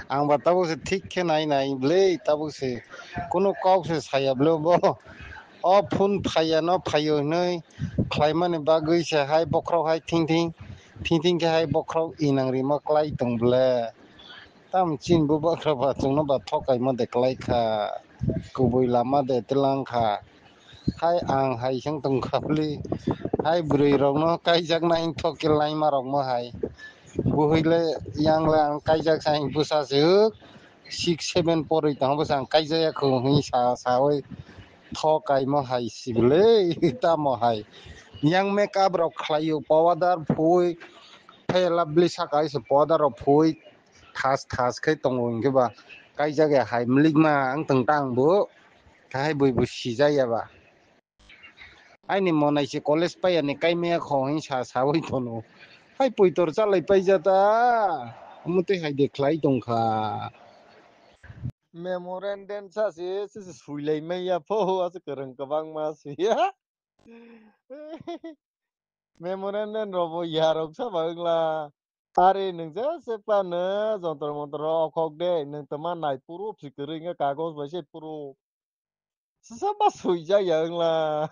Ang batabo se ठीक ke nai nai blei tabo se kono kau se saya blo bo o phun phaya no phayo nei khlaimani bagui se hai bokrok hai ting ke hai bokrok inang ri ma klai tong ble tam chin bu bokrok ba chung no ba thokai ma de klai kha kubui lama de telang kha hai ang hai sang tong khapli hai brui rong no kai jak na ing thok ke lai ma rong ma hai buhile yang lang kai jak sang busa se 6 7 pori tang ba sang kai ja ko hi sa oi thokai ma hai sible ta ma hai yang make up rok khlaio powder phui phai labli sakai se powder rok phui thas khai tongo ke ba kai jaga hai mlik ma ang tang tang bu kai bui bu si ja ba ai ni monai se college pa ya ni kai me kho hi sa oi tono hai pui tor cha lai pai ja ta mutai hai de khlai tong kha Memorandum sa si sulai mai ya po as kereng kabang mas ya. Memorandum robo yarok sa bangla. Are nungja sepana jontor montor okok de nung teman naik puru si keringnya kagos basi puru. Sesama suja yang lah.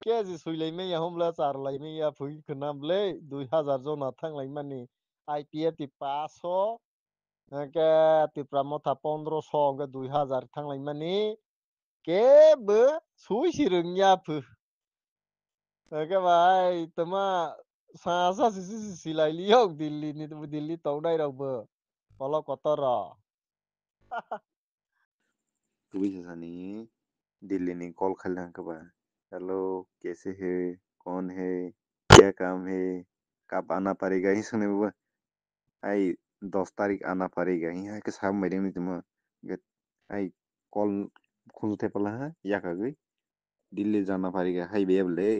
Kaya si sulai mai ya homla sar lai mai ya pui kenam le 2000 zona thang lai mani IPF di paso. Ke tipra motha 1500 ke 2000 thang lai mani ke be sui si rengnya pu. Ke bai tama sa si lai liok Delhi ni tu Delhi tau dai rau be. Kalau kotor कभी ऐसा नहीं है दिल्ली ने call खिला कबा hello कैसे है कौन है क्या काम है कब आना पड़ेगा ही सुने वो आई 10 तारीख आना पड़ेगा ही है कि साहब मेरे में तुम आई कॉल खुलते पला है या कभी दिल्ली जाना पड़ेगा हाई बेबले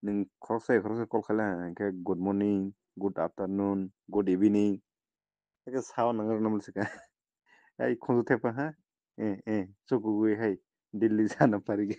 नों खरसे कॉल खिला है good morning good afternoon good evening cái sao nó nằm sẽ ai खुलते पा है ए ए चुकुगुई है दिल्ली जाना पड़ेगा